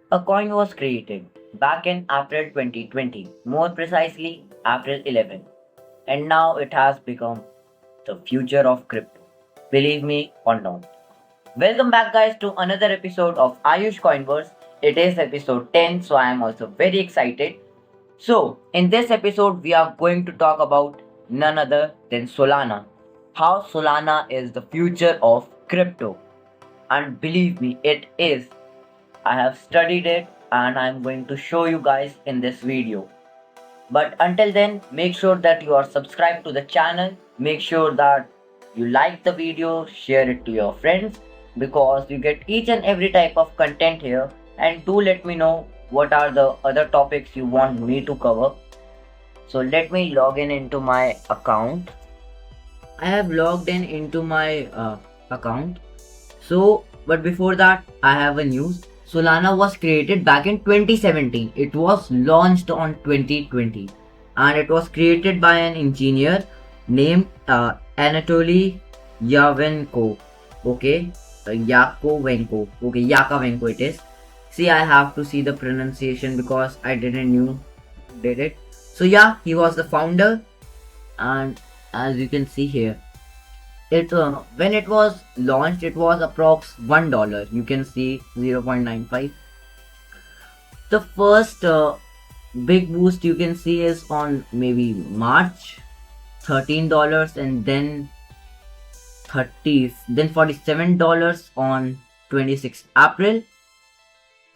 A coin was created back in April 2020, more precisely April 11, and now it has become the future of crypto. Believe me or not. Welcome back, guys, to another episode of Ayush Coinverse. It is episode 10, so I am also very excited. So, in this episode, we are going to talk about none other than Solana. How Solana is the future of crypto. And believe me, it is. I have studied it and I am going to show you guys in this video. But until then, make sure that you are subscribed to the channel. Make sure that you like the video, share it to your friends because you get each and every type of content here. And do let me know what are the other topics you want me to cover. So let me log in into my account. I have logged in into my account. So, but before that, I have a news. Solana was created back in 2017. It was launched on 2020, and it was created by an engineer named Anatoly Yakovenko. Okay, Yakovenko. Okay, Yakovenko it is. See, I have to see the pronunciation because I didn't knew did it. So yeah, he was the founder, and as you can see here, it when it was launched, it was approx $1. You can see 0.95. The first big boost you can see is on maybe March, $13, and then $47 on 26th April.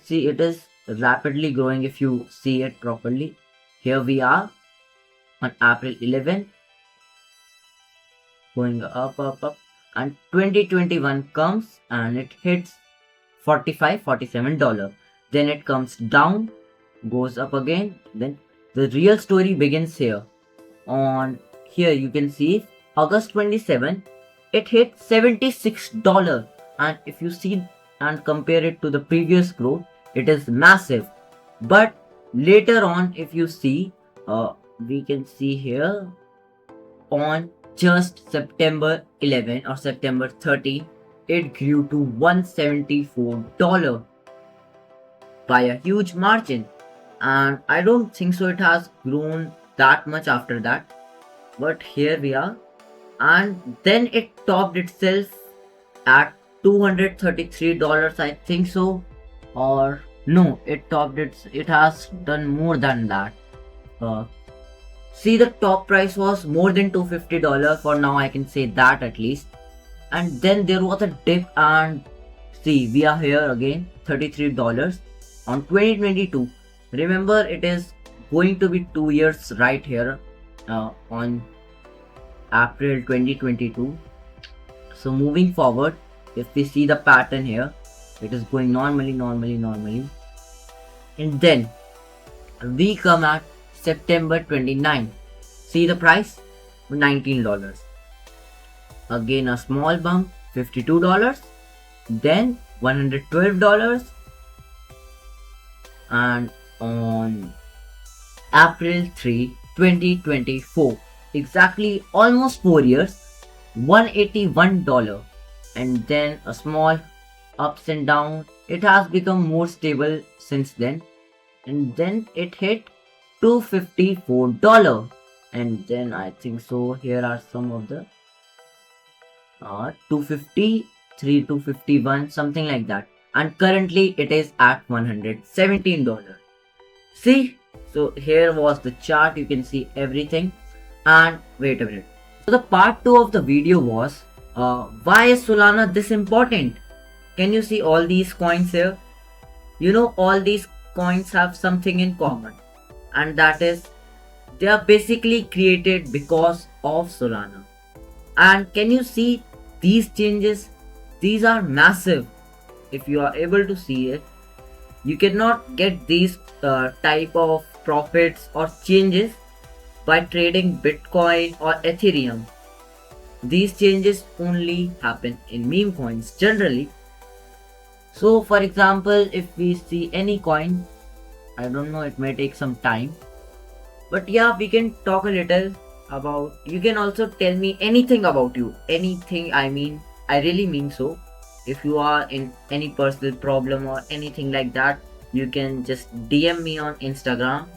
See, it is rapidly growing if you see it properly. Here we are on April 11, going up, and 2021 comes and it hits $47. Then it comes down, goes up again. Then the real story begins here. On here you can see August 27, it hit $76, and if you see and compare it to the previous growth, it is massive. But later on, if you see, we can see here on just September 11 or September 13, it grew to $174 by a huge margin. And I don't think so it has grown that much after that. But here we are. And then it topped itself at $233, I think so. Or no, it has done more than that. See, the top price was more than $250 for now, I can say that at least. And then there was a dip, and see, we are here again, $33 on 2022. Remember, it is going to be 2 years right here on April 2022. So moving forward, if we see the pattern here, it is going normally. And then we come at September 29. See the price? $19. Again a small bump, $52. Then $112. And on April 3, 2024, exactly almost 4 years, $181. And then a small ups and downs. It has become more stable since then. And then it hit $254. And then I think so here are some of the 253, 251, something like that. And currently it is at $117. See, so here was the chart, you can see everything. And wait a minute, so the part 2 of the video was why is Solana this important? Can you see all these coins here? You know, all these coins have something in common, and that is they are basically created because of Solana. And can you see these changes? These are massive. If you are able to see it, you cannot get these type of profits or changes by trading Bitcoin or Ethereum. These changes only happen in meme coins generally. So for example, if we see any coin, I don't know, it may take some time, but yeah, we can talk a little about, you can also tell me anything about you, anything. I mean, I really mean so. If you are in any personal problem or anything like that, you can just DM me on Instagram.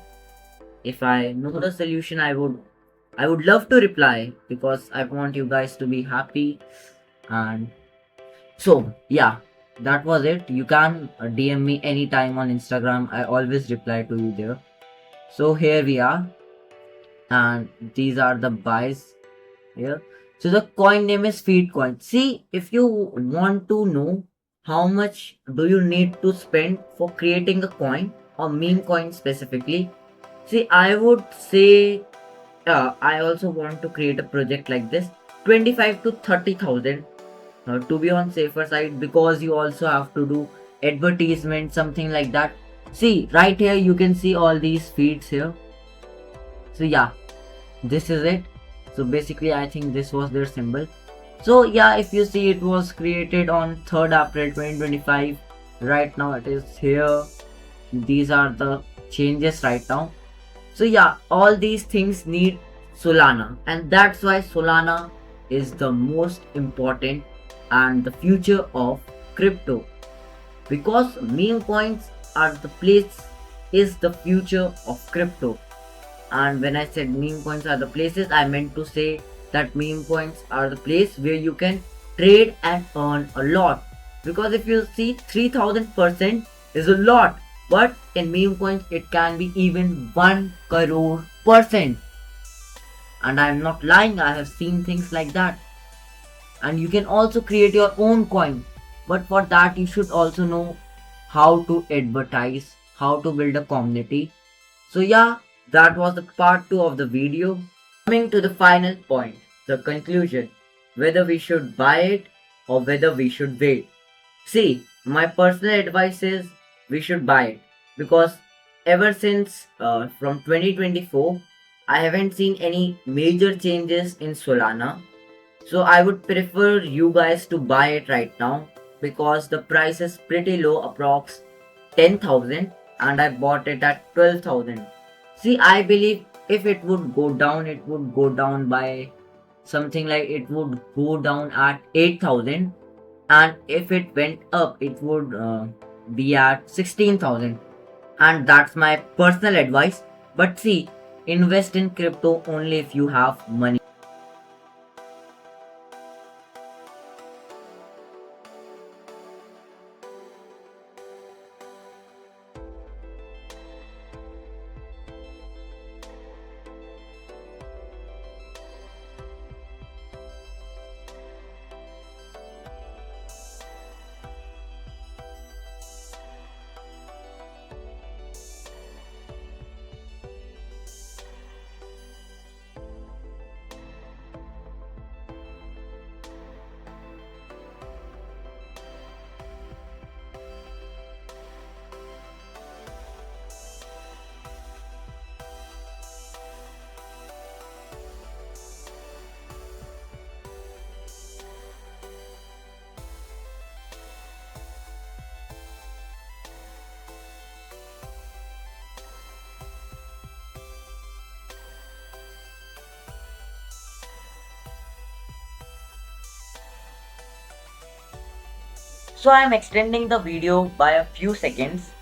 If I know the solution, I would love to reply because I want you guys to be happy. And so yeah, that was it. You can DM me anytime on Instagram. I always reply to you there. So here we are, and these are the buys here. So the coin name is Feed Coin. See, if you want to know how much do you need to spend for creating a coin or meme coin specifically, see, I would say I also want to create a project like this, 25 to 30,000 to be on safer side, because you also have to do advertisement, something like that. See, right here you can see all these feeds here. So yeah, this is it. So basically I think this was their symbol. So yeah, if you see, it was created on 3rd April 2025. Right now it is here. These are the changes right now. So yeah, all these things need Solana, and that's why Solana is the most important and the future of crypto, because meme coins are the place, is the future of crypto. And when I said meme coins are the places, I meant to say that meme coins are the place where you can trade and earn a lot. Because if you see, 3000% is a lot, but in meme coins it can be even 1 crore percent. And I'm not lying, I have seen things like that. And you can also create your own coin, but for that you should also know how to advertise, how to build a community. So yeah, that was the part 2 of the video. Coming to the final point, the conclusion, whether we should buy it or whether we should wait. See, my personal advice is we should buy it, because ever since from 2024, I haven't seen any major changes in Solana. So I would prefer you guys to buy it right now, because the price is pretty low, approx 10,000, and I bought it at 12,000. See, I believe if it would go down, it would go down by something like, it would go down at 8,000, and if it went up, it would be at 16,000. And that's my personal advice. But see, invest in crypto only if you have money. So I am extending the video by a few seconds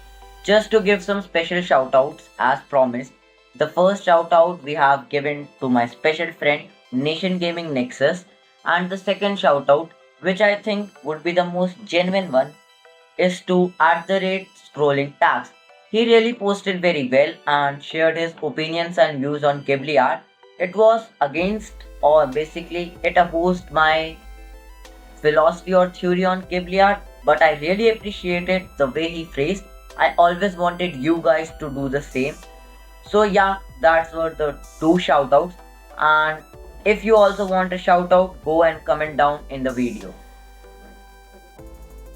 just to give some special shoutouts as promised. The first shoutout we have given to my special friend Nation Gaming Nexus, and the second shoutout, which I think would be the most genuine one, is to @scrolling tags. He really posted very well and shared his opinions and views on Ghibli art. It was against, or basically it opposed my philosophy or theory on Ghibli art, but I really appreciated the way he phrased. I always wanted you guys to do the same. So yeah, that's were the two shoutouts. And if you also want a shoutout, go and comment down in the video.